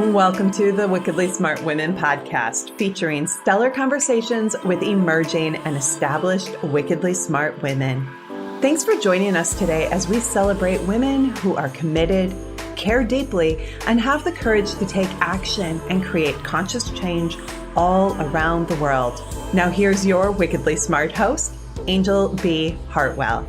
Welcome to the Wickedly Smart Women podcast, featuring stellar conversations with emerging and established wickedly smart women. Thanks for joining us today as we celebrate women who are committed, care deeply, and have the courage to take action and create conscious change all around the world. Now here's your wickedly smart host, Anjel B. Hartwell.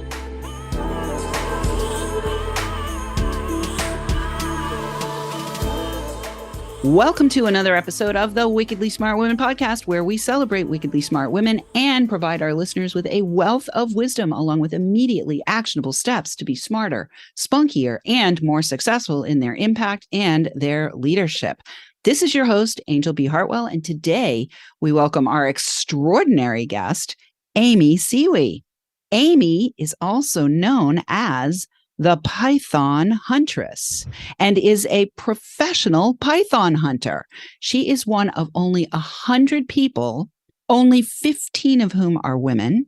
Welcome to another episode of the Wickedly Smart Women podcast, where we celebrate wickedly smart women and provide our listeners with a wealth of wisdom, along with immediately actionable steps to be smarter, spunkier, and more successful in their impact and their leadership. This is your host, Anjel B. Hartwell, and today we welcome our extraordinary guest, Amy Siewe. Amy is also known as the Python Huntress and is a professional python hunter. She is one of only 100 people, only 15 of whom are women,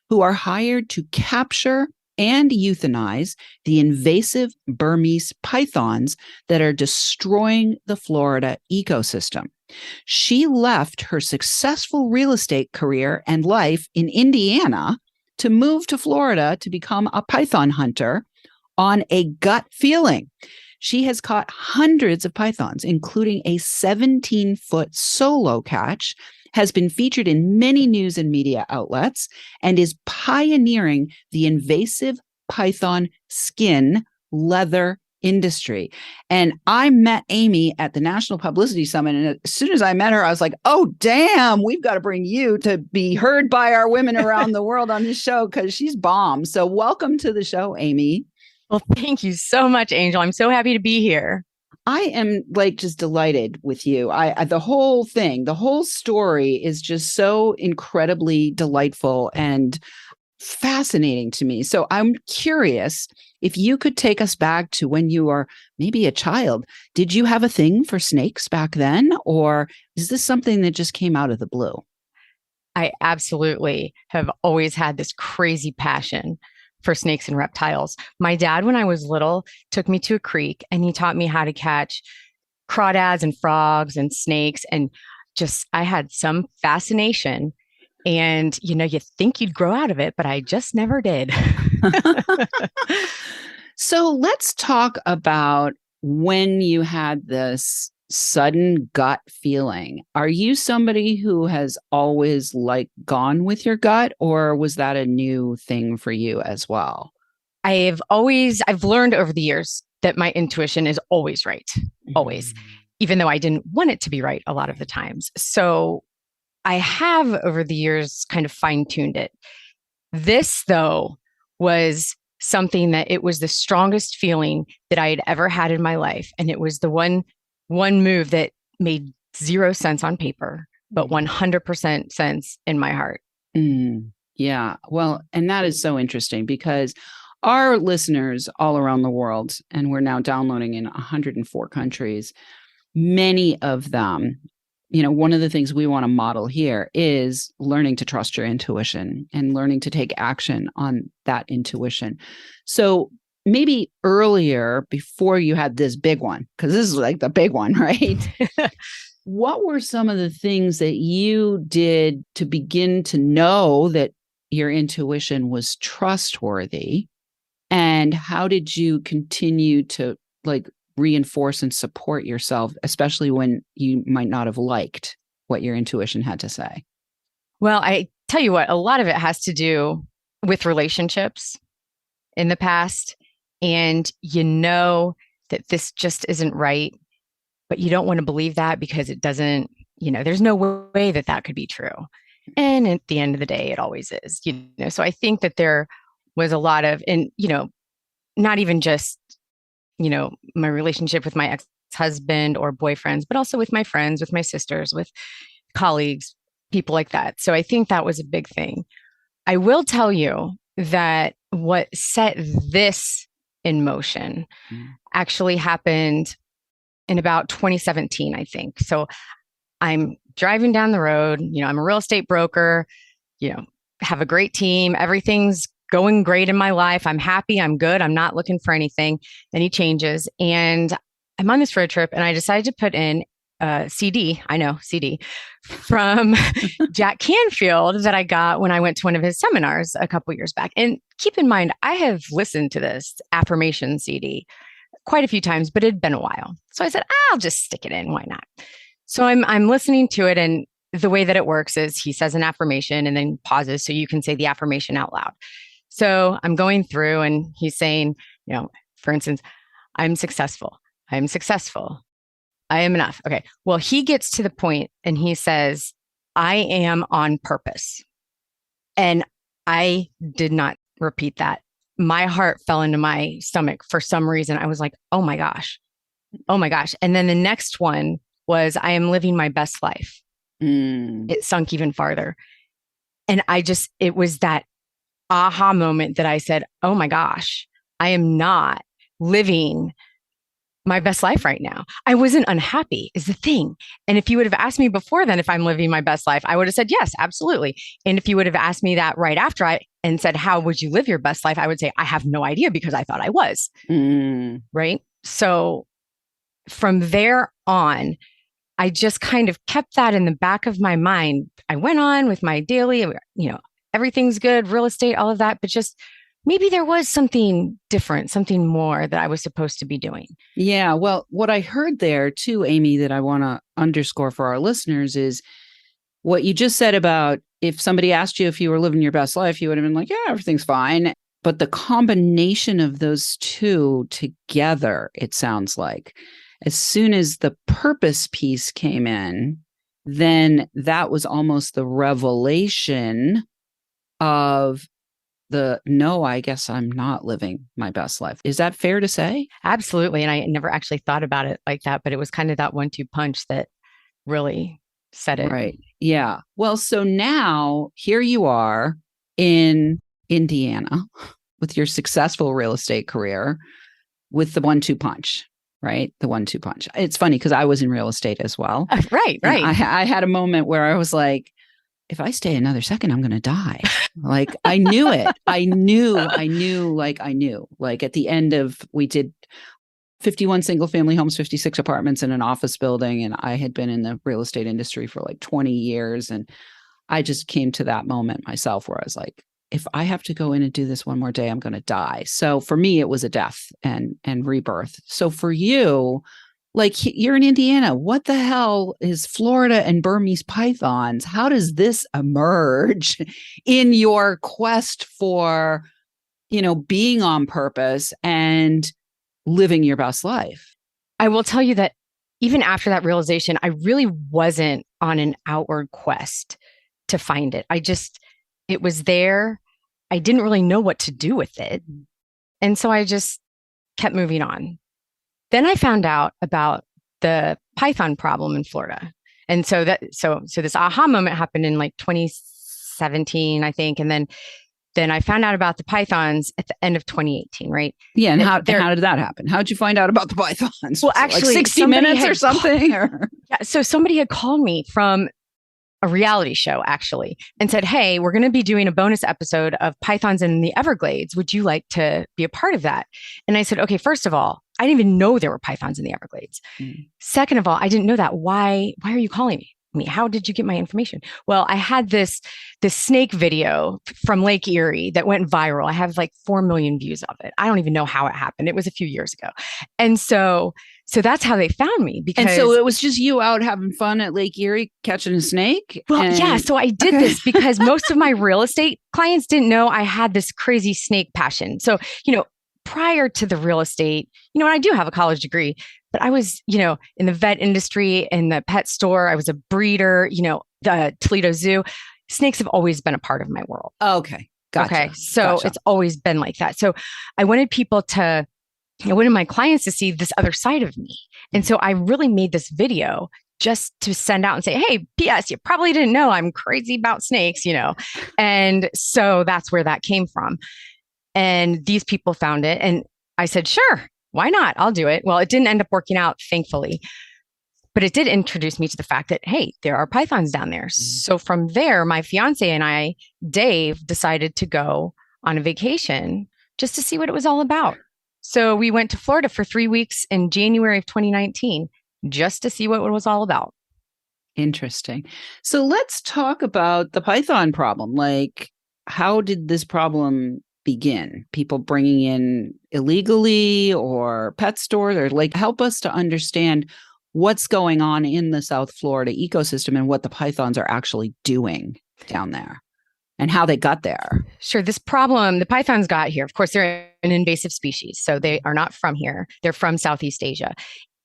who are hired to capture and euthanize the invasive Burmese pythons that are destroying the Florida ecosystem. She left her successful real estate career and life in Indiana to move to Florida to become a python hunter on a gut feeling. She has caught hundreds of pythons, including a 17-foot solo catch, has been featured in many news and media outlets, and is pioneering the invasive python skin leather industry. And I met Amy at the National Publicity Summit. And as soon as I met her, I was like, oh, damn, we've got to bring you to be heard by our women around the world on this show, because she's bomb. So welcome to the show, Amy. Well, thank you so much, Anjel. I'm so happy to be here. I am just delighted with you. The whole thing, the whole story is just so incredibly delightful and fascinating to me. So I'm curious if you could take us back to when you were maybe a child. Did you have a thing for snakes back then, or is this something that just came out of the blue? I absolutely have always had this crazy passion for snakes and reptiles. My dad, when I was little, took me to a creek and he taught me how to catch crawdads and frogs and snakes. And I had some fascination. And, you think you'd grow out of it, but I just never did. So let's talk about when you had this sudden gut feeling. Are you somebody who has always gone with your gut, or was that a new thing for you as well? I've learned over the years that my intuition is always right, always, even though I didn't want it to be right a lot of the times. So I have over the years kind of fine-tuned it. This, though, was something that it was the strongest feeling that I had ever had in my life. And it was the one move that made 0 sense on paper, but 100% sense in my heart. Yeah. Well, and that is so interesting, because our listeners all around the world, and we're now downloading in 104 countries, many of them, one of the things we want to model here is learning to trust your intuition and learning to take action on that intuition. So maybe earlier, before you had this big one, because this is the big one, right? What were some of the things that you did to begin to know that your intuition was trustworthy? And how did you continue to reinforce and support yourself, especially when you might not have liked what your intuition had to say? Well, I tell you what, a lot of it has to do with relationships in the past. And that this just isn't right, but you don't want to believe that because it doesn't, there's no way that could be true. And at the end of the day, it always is, So I think that there was a lot of, and, not even just, my relationship with my ex-husband or boyfriends, but also with my friends, with my sisters, with colleagues, people like that. So I think that was a big thing. I will tell you that what set this in motion actually happened in about 2017, I think. So I'm driving down the road, I'm a real estate broker, have a great team. Everything's going great in my life. I'm happy. I'm good. I'm not looking for any changes. And I'm on this road trip and I decided to put in a CD, from Jack Canfield that I got when I went to one of his seminars a couple years back. And keep in mind, I have listened to this affirmation CD quite a few times, but it had been a while. So I said, I'll just stick it in. Why not? So I'm listening to it, and the way that it works is he says an affirmation and then pauses so you can say the affirmation out loud. So I'm going through and he's saying, for instance, I'm successful. I'm successful. I am enough. Okay. Well, he gets to the point and he says, I am on purpose. And I did not repeat that. My heart fell into my stomach for some reason. I was like, oh my gosh. Oh my gosh. And then the next one was, I am living my best life. It sunk even farther. And it was that aha moment that I said, oh my gosh, I am not living my best life right now. I wasn't unhappy is the thing. And if you would have asked me before then if I'm living my best life, I would have said, yes, absolutely. And if you would have asked me that right after and said, how would you live your best life? I would say, I have no idea because I thought I was. Right. So from there on, I just kind of kept that in the back of my mind. I went on with my daily, everything's good, real estate, all of that, but just maybe there was something different, something more that I was supposed to be doing. Yeah. Well, what I heard there too, Amy, that I want to underscore for our listeners is what you just said about if somebody asked you if you were living your best life, you would have been like, yeah, everything's fine. But the combination of those two together, it sounds like, as soon as the purpose piece came in, then that was almost the revelation of no, I guess I'm not living my best life. Is that fair to say? Absolutely. And I never actually thought about it like that, but it was kind of that 1-2 punch that really said it. Right. Yeah. Well, so now here you are in Indiana with your successful real estate career with the 1-2 punch, right? The 1-2 punch. It's funny because I was in real estate as well. Right. I had a moment where I was like, if I stay another second, I'm going to die. Like I knew it. I knew. Like at the end of, we did 51 single family homes, 56 apartments in an office building. And I had been in the real estate industry for like 20 years. And I just came to that moment myself where I was like, if I have to go in and do this one more day, I'm going to die. So for me, it was a death and rebirth. So for you, like you're in Indiana, what the hell is Florida and Burmese pythons? How does this emerge in your quest for, being on purpose and living your best life? I will tell you that even after that realization, I really wasn't on an outward quest to find it. It was there. I didn't really know what to do with it. And so I just kept moving on. Then I found out about the python problem in Florida. And so this aha moment happened in like 2017, I think. And then I found out about the pythons at the end of 2018, right? Yeah. And how did that happen? How did you find out about the pythons? Well, actually, like 60 minutes or something? Yeah. So somebody had called me from a reality show actually and said, hey, we're going to be doing a bonus episode of pythons in the Everglades. Would you like to be a part of that? And I said, okay, first of all, I didn't even know there were pythons in the Everglades. Second of all, I didn't know that. Why are you calling me? How did you get my information? Well, I had this snake video from Lake Erie that went viral. I have like 4 million views of it. I don't even know how it happened. It was a few years ago. And so that's how they found me. And so it was just you out having fun at Lake Erie catching a snake? Well, yeah. So I did this because most of my real estate clients didn't know I had this crazy snake passion. So, prior to the real estate, and I do have a college degree, but I was, in the vet industry, in the pet store. I was a breeder, the Toledo Zoo. Snakes have always been a part of my world. Okay. Gotcha. Okay. So It's always been like that. So I wanted my clients to see this other side of me. And so I really made this video just to send out and say, hey, P.S., you probably didn't know I'm crazy about snakes, And so that's where that came from. And these people found it. And I said, sure, why not? I'll do it. Well, it didn't end up working out, thankfully. But it did introduce me to the fact that, hey, there are pythons down there. So from there, my fiance and I, Dave, decided to go on a vacation just to see what it was all about. So we went to Florida for 3 weeks in January of 2019 just to see what it was all about. Interesting. So let's talk about the python problem. Like, how did this problem begin? People bringing in illegally or pet stores, or like help us to understand what's going on in the South Florida ecosystem and what the pythons are actually doing down there and how they got there. Sure. This problem, the pythons got here. Of course, they're an invasive species, so they are not from here. They're from Southeast Asia.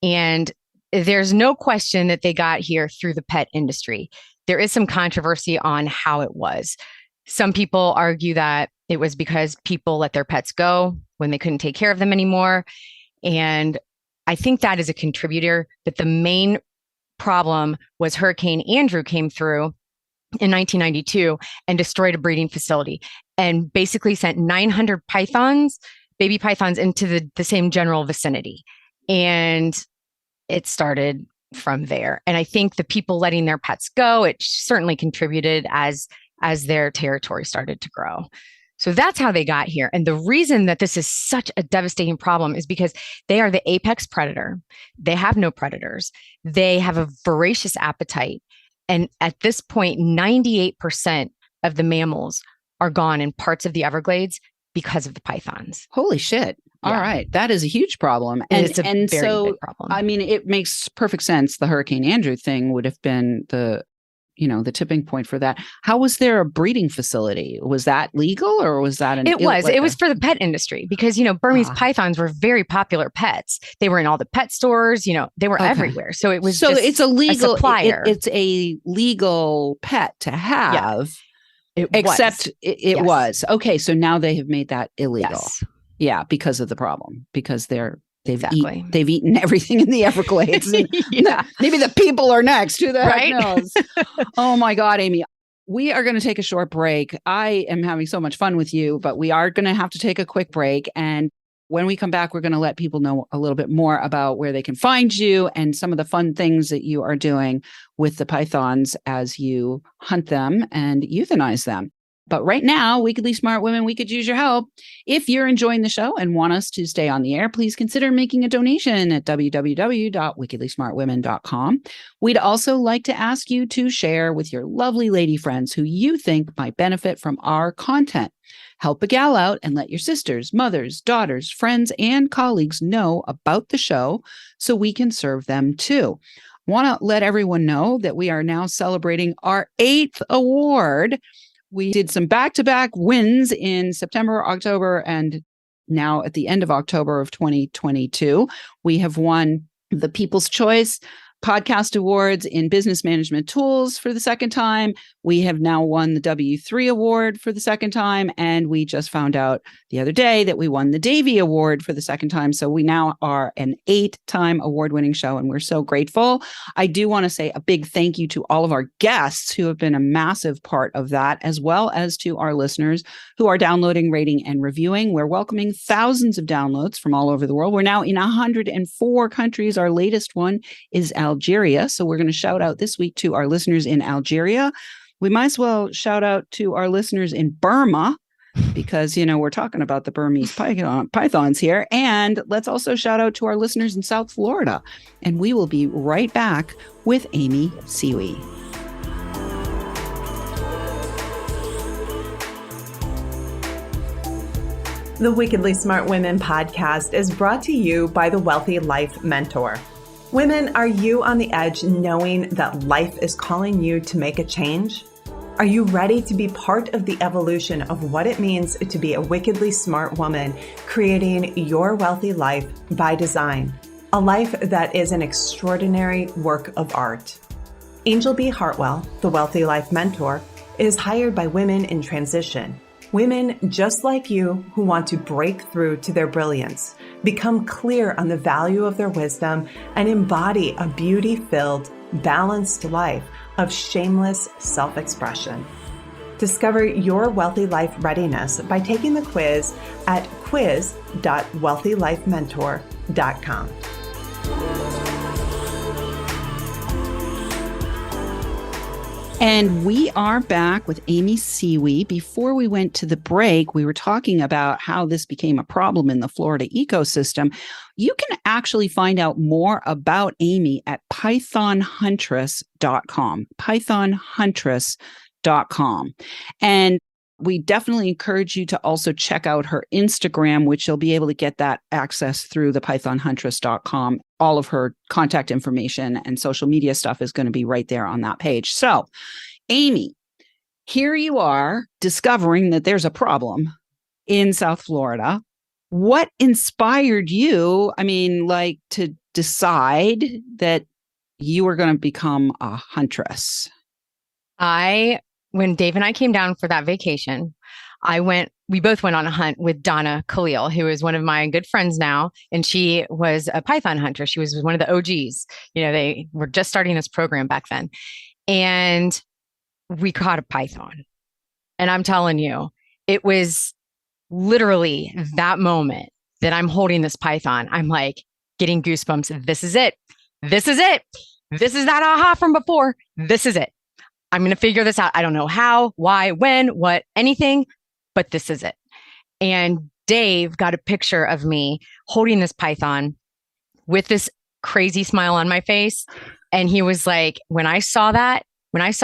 And there's no question that they got here through the pet industry. There is some controversy on how it was. Some people argue that it was because people let their pets go when they couldn't take care of them anymore. And I think that is a contributor. But the main problem was Hurricane Andrew came through in 1992 and destroyed a breeding facility and basically sent 900 pythons, baby pythons, into the same general vicinity. And it started from there. And I think the people letting their pets go, it certainly contributed as their territory started to grow. So that's how they got here. And the reason that this is such a devastating problem is because they are the apex predator. They have no predators. They have a voracious appetite. And at this point, 98% of the mammals are gone in parts of the Everglades because of the pythons. Holy shit. All right. That is a huge problem. And it's a very big problem. I mean, it makes perfect sense. The Hurricane Andrew thing would have been the tipping point for that. How was there a breeding facility? Was that legal or was that It was for the pet industry because, Burmese pythons were very popular pets. They were in all the pet stores, they were everywhere. So it was it's a legal supplier. It's a legal pet to have. Yeah. It was. Okay, so now they have made that illegal. Yes. Yeah, because of the problem. Because they've Exactly. they've eaten everything in the Everglades. Yeah. Maybe the people are next. Who the Right? heck knows? Oh my God, Amy. We are going to take a short break. I am having so much fun with you, but we are going to have to take a quick break. And when we come back, we're going to let people know a little bit more about where they can find you and some of the fun things that you are doing with the pythons as you hunt them and euthanize them. But right now, Wickedly Smart Women, we could use your help. If you're enjoying the show and want us to stay on the air, please consider making a donation at www.wickedlysmartwomen.com. We'd also like to ask you to share with your lovely lady friends who you think might benefit from our content. Help a gal out and let your sisters, mothers, daughters, friends, and colleagues know about the show so we can serve them too. Want to let everyone know that we are now celebrating our 8th award. We did some back-to-back wins in September, October, and now at the end of October of 2022. We have won the People's Choice Podcast Awards in Business Management Tools for the second time. We have now won the W3 Award for the second time. And we just found out the other day that we won the Davy Award for the second time. So we now are an 8-time award-winning show, and we're so grateful. I do want to say a big thank you to all of our guests who have been a massive part of that, as well as to our listeners who are downloading, rating, and reviewing. We're welcoming thousands of downloads from all over the world. We're now in 104 countries. Our latest one is Algeria. So we're going to shout out this week to our listeners in Algeria. We might as well shout out to our listeners in Burma because, we're talking about the Burmese pythons here. And let's also shout out to our listeners in South Florida. And we will be right back with Amy Siewe. The Wickedly Smart Women podcast is brought to you by the Wealthy Life Mentor. Women, are you on the edge knowing that life is calling you to make a change? Are you ready to be part of the evolution of what it means to be a wickedly smart woman, creating your wealthy life by design? A life that is an extraordinary work of art. Anjel B. Hartwell, the Wealthy Life Mentor, is hired by women in transition. Women just like you who want to break through to their brilliance, become clear on the value of their wisdom, and embody a beauty-filled, balanced life of shameless self-expression. Discover your wealthy life readiness by taking the quiz at quiz.wealthylifementor.com. And we are back with Amy Siewe. Before we went to the break, we were talking about how this became a problem in the Florida ecosystem. You can actually find out more about Amy at pythonhuntress.com, pythonhuntress.com. And we definitely encourage you to also check out her Instagram, which you'll be able to get that access through the pythonhuntress.com. All of her contact information and social media stuff is going to be right there on that page. So, Amy, here you are discovering that there's a problem in South Florida. What inspired you, to decide that you were going to become a huntress? When Dave and I came down for that vacation, we both went on a hunt with Donna Khalil, who is one of my good friends now. And she was a python hunter. She was one of the OGs. They were just starting this program back then. And we caught a python. And I'm telling you, it was literally that moment that I'm holding this python. I'm like getting goosebumps. This is it. This is it. This is that aha from before. This is it. I'm going to figure this out. I don't know how, why, when, what, anything, but this is it. And Dave got a picture of me holding this python with this crazy smile on my face. And he was like, when I saw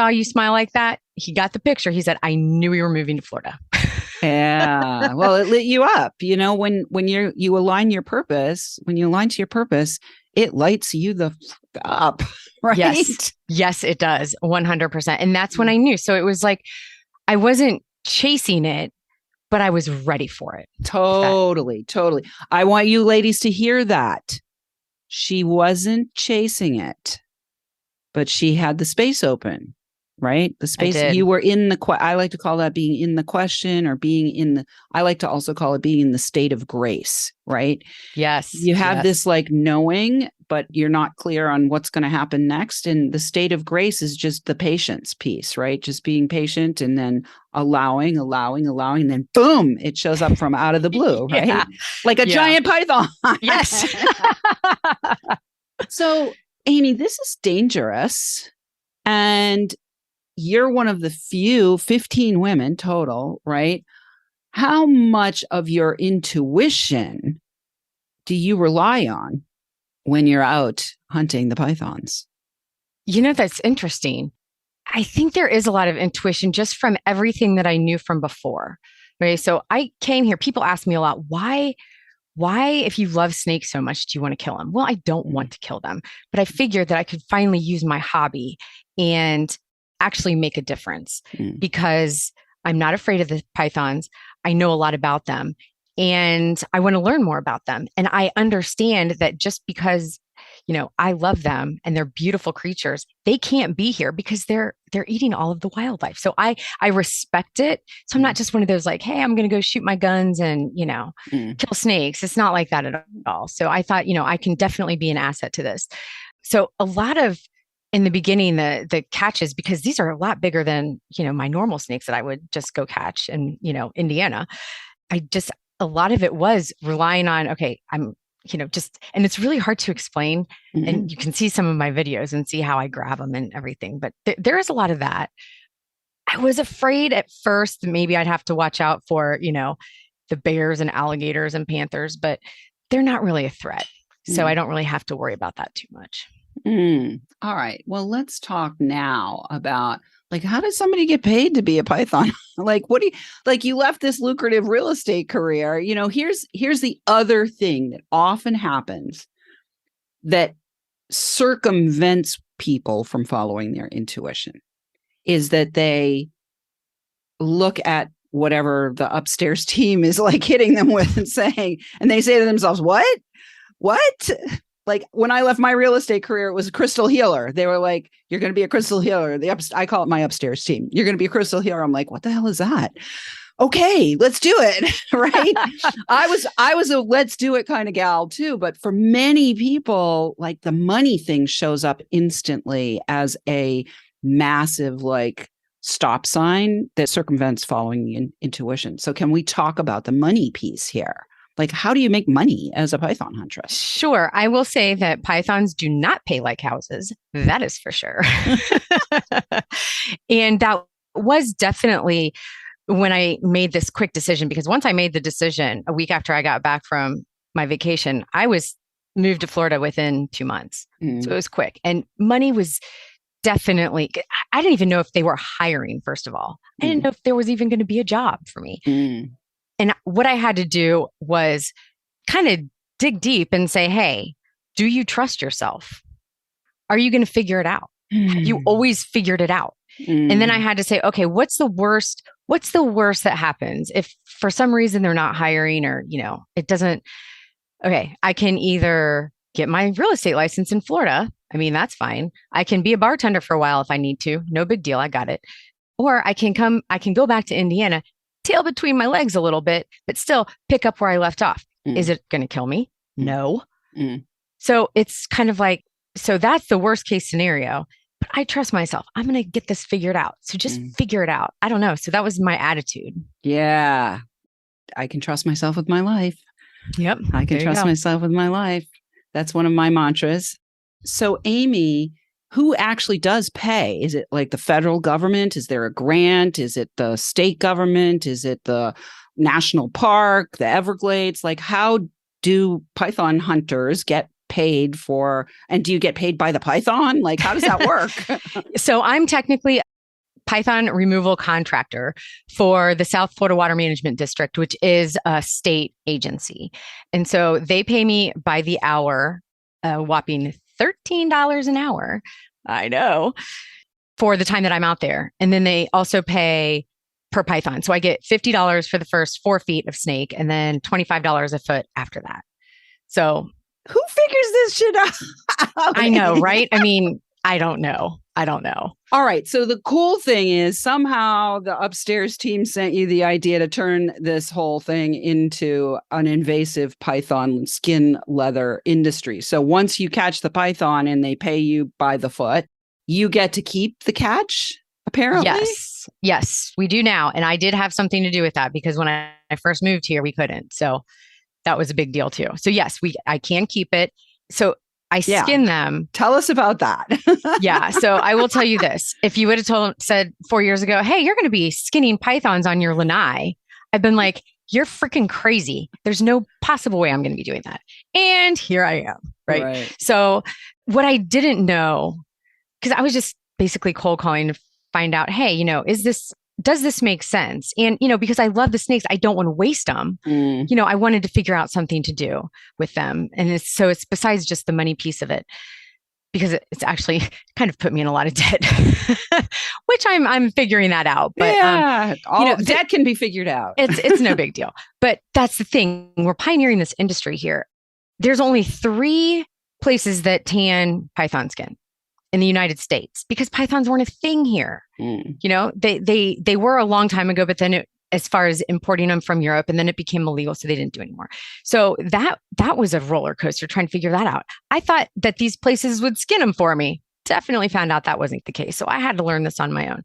you smile like that, he got the picture. He said, I knew we were moving to Florida. Yeah. Well, it lit you up. When you align your purpose, when you align to your purpose, it lights you the up, right? Yes, it does. 100%. And that's when I knew. So it was like, I wasn't chasing it, but I was ready for it. Totally. I want you ladies to hear that. She wasn't chasing it, but she had the space open, right? The space you were in I like to call that being in the question, or I like to also call it being in the state of grace, right? Yes. You have this like knowing, but you're not clear on what's going to happen next. And the state of grace is just the patience piece, right? Just being patient and then allowing, and then boom, it shows up from out of the blue, right? Yeah. Like a giant python. Yes. So, Amy, this is dangerous. And you're one of the few 15 women total, right? How much of your intuition do you rely on when you're out hunting the pythons? That's interesting. I think there is a lot of intuition just from everything that I knew from before. Right. So I came here. People ask me a lot, why, if you love snakes so much, do you want to kill them? Well, I don't want to kill them, but I figured that I could finally use my hobby and actually make a difference because I'm not afraid of the pythons. I know a lot about them and I want to learn more about them. And I understand that just because, I love them and they're beautiful creatures, they can't be here because they're eating all of the wildlife. So I respect it. So I'm not just one of those like, hey, I'm going to go shoot my guns and, kill snakes. It's not like that at all. So I thought, I can definitely be an asset to this. So a lot of, in the beginning, the catches, because these are a lot bigger than, my normal snakes that I would just go catch in, Indiana. A lot of it was relying on, okay, I'm, and it's really hard to explain. And you can see some of my videos and see how I grab them and everything. But there is a lot of that. I was afraid at first that maybe I'd have to watch out for, the bears and alligators and panthers, but they're not really a threat. So I don't really have to worry about that too much. All right. Well, let's talk now about how does somebody get paid to be a python? You left this lucrative real estate career. Here's the other thing that often happens that circumvents people from following their intuition is that they look at whatever the upstairs team is hitting them with and saying, and they say to themselves, what? Like when I left my real estate career, it was a crystal healer. They were like, you're going to be a crystal healer. I call it my upstairs team. You're going to be a crystal healer. I'm like, what the hell is that? Okay, let's do it. Right. I was a let's do it kind of gal too. But for many people, the money thing shows up instantly as a massive, stop sign that circumvents following intuition. So can we talk about the money piece here? Like, how do you make money as a python huntress? Sure. I will say that pythons do not pay like houses. That is for sure. And that was definitely when I made this quick decision, because once I made the decision a week after I got back from my vacation, I was moved to Florida within 2 months. So it was quick. And money was definitely, I didn't even know if they were hiring, first of all. I didn't know if there was even going to be a job for me. And what I had to do was kind of dig deep and say, hey, do you trust yourself? Are you going to figure it out? Have you always figured it out? And then I had to say, okay, what's the worst that happens if for some reason they're not hiring, or, it doesn't, okay, I can either get my real estate license in Florida. I mean, that's fine. I can be a bartender for a while if I need to. No big deal. I got it. Or I can go back to Indiana, tail between my legs a little bit, but still pick up where I left off. Is it going to kill me? No. So it's kind of like, so that's the worst case scenario, but I trust myself. I'm going to get this figured out. So just figure it out. I don't know. So that was my attitude. Yeah. I can trust myself with my life. Yep. I can trust myself with my life. That's one of my mantras. So Amy, who actually does pay? Is it like the federal government? Is there a grant? Is it the state government? Is it the national park, the Everglades? Like, how do python hunters get paid for, and do you get paid by the python? Like, how does that work? So I'm technically a python removal contractor for the South Florida Water Management District, which is a state agency. And so they pay me by the hour, a whopping $13 an hour. I know, for the time that I'm out there. And then they also pay per python. So I get $50 for the first 4 feet of snake, and then $25 a foot after that. So who figures this shit out? I know, right? I mean, I don't know. All right. So the cool thing is somehow the upstairs team sent you the idea to turn this whole thing into an invasive python skin leather industry. So once you catch the python and they pay you by the foot, you get to keep the catch, apparently? Yes, we do now. And I did have something to do with that, because when I first moved here, we couldn't. So that was a big deal too. So yes, I can keep it. So I skin them. Tell us about that. Yeah. So I will tell you this. If you would have said 4 years ago, hey, you're going to be skinning pythons on your lanai, I've been like, you're freaking crazy. There's no possible way I'm going to be doing that. And here I am. Right. So what I didn't know, because I was just basically cold calling to find out, hey, does this make sense? And, because I love the snakes, I don't want to waste them. I wanted to figure out something to do with them. And it's besides just the money piece of it, because it's actually kind of put me in a lot of debt, which I'm figuring that out. But debt can be figured out. It's no big deal. But that's the thing. We're pioneering this industry here. There's only 3 places that tan python skin in the United States, because pythons weren't a thing here. They were a long time ago, but then as far as importing them from Europe, and then it became illegal, so they didn't do anymore. So that was a roller coaster trying to figure that out. I thought that these places would skin them for me. Definitely found out that wasn't the case. So I had to learn this on my own.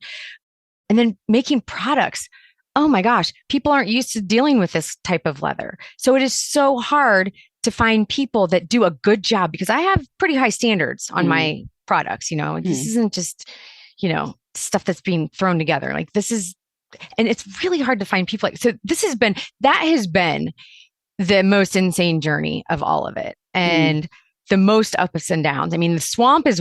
And then making products. Oh my gosh, people aren't used to dealing with this type of leather. So it is so hard to find people that do a good job, because I have pretty high standards on my products. This isn't just, stuff that's being thrown together. Like this is, and it's really hard to find people so that has been the most insane journey of all of it. And the most ups and downs. I mean, the swamp is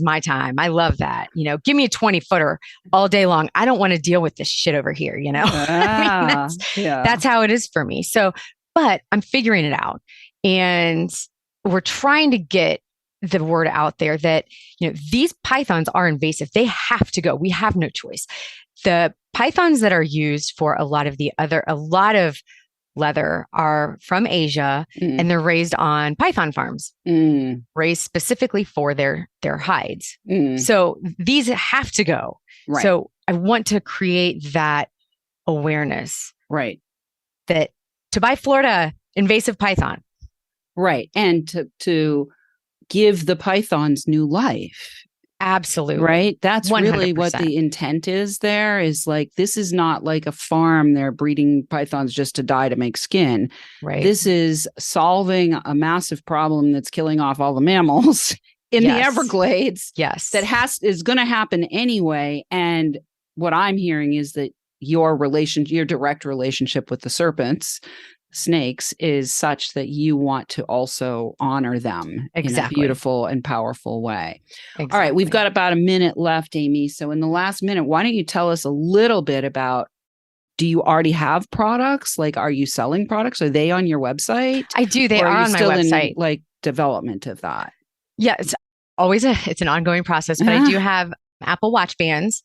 my time. I love that. Give me a 20-footer all day long. I don't want to deal with this shit over here. I mean, that's how it is for me. So, but I'm figuring it out, and we're trying to get the word out there that, these pythons are invasive. They have to go. We have no choice. The pythons that are used for a lot of leather are from Asia, and they're raised on python farms, raised specifically for their hides. So these have to go. Right. So I want to create that awareness, right? That to buy Florida invasive python, right, and to give the pythons new life. Absolutely. Right? That's 100%. really what the intent is there, is like, this is not like a farm. They're breeding pythons just to die to make skin. Right. This is solving a massive problem that's killing off all the mammals in the Everglades. Yes. That is going to happen anyway. And what I'm hearing is that your direct relationship with the serpents, snakes, is such that you want to also honor them in a beautiful and powerful way. All right, we've got about a minute left, Amy. So in the last minute, why don't you tell us a little bit about, do you already have products? Like, are you selling products? Are they on your website? I do. They are on my website. In, like, development of that? Yeah, it's always it's an ongoing process, but I do have Apple Watch bands,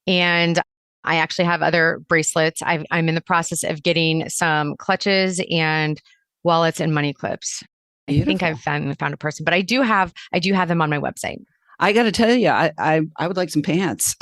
and I actually have other bracelets. I'm in the process of getting some clutches and wallets and money clips. Beautiful. I think I've found a person, but I do have them on my website. I got to tell you, I would like some pants.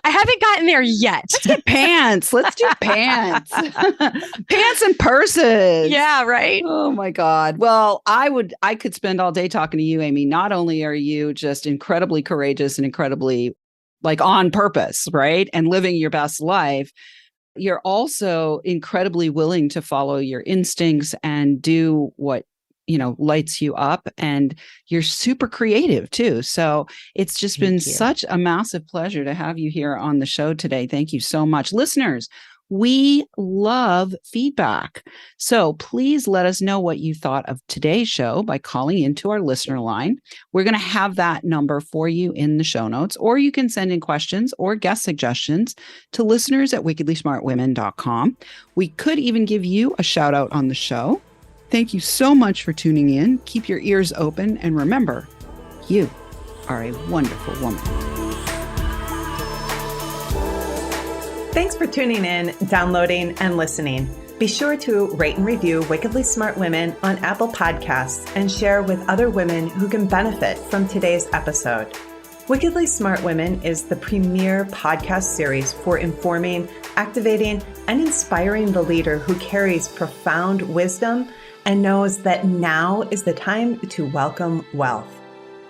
I haven't gotten there yet. Let's get pants. Let's do pants. Pants and purses. Yeah, right. Oh my God. Well, I could spend all day talking to you, Amy. Not only are you just incredibly courageous and incredibly like on purpose, right? And living your best life, you're also incredibly willing to follow your instincts and do what, lights you up. And you're super creative too. So it's just been such a massive pleasure to have you here on the show today. Thank you so much. Listeners, we love feedback. So please let us know what you thought of today's show by calling into our listener line. We're going to have that number for you in the show notes, or you can send in questions or guest suggestions to listeners@wickedlysmartwomen.com. We could even give you a shout out on the show. Thank you so much for tuning in. Keep your ears open, and remember, you are a wonderful woman. Thanks for tuning in, downloading, and listening. Be sure to rate and review Wickedly Smart Women on Apple Podcasts and share with other women who can benefit from today's episode. Wickedly Smart Women is the premier podcast series for informing, activating, and inspiring the leader who carries profound wisdom and knows that now is the time to welcome wealth.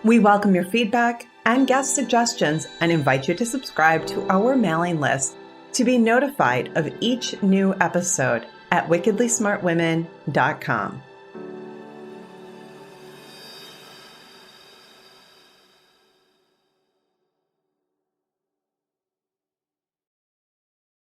We welcome your feedback and guest suggestions and invite you to subscribe to our mailing list to be notified of each new episode at wickedlysmartwomen.com.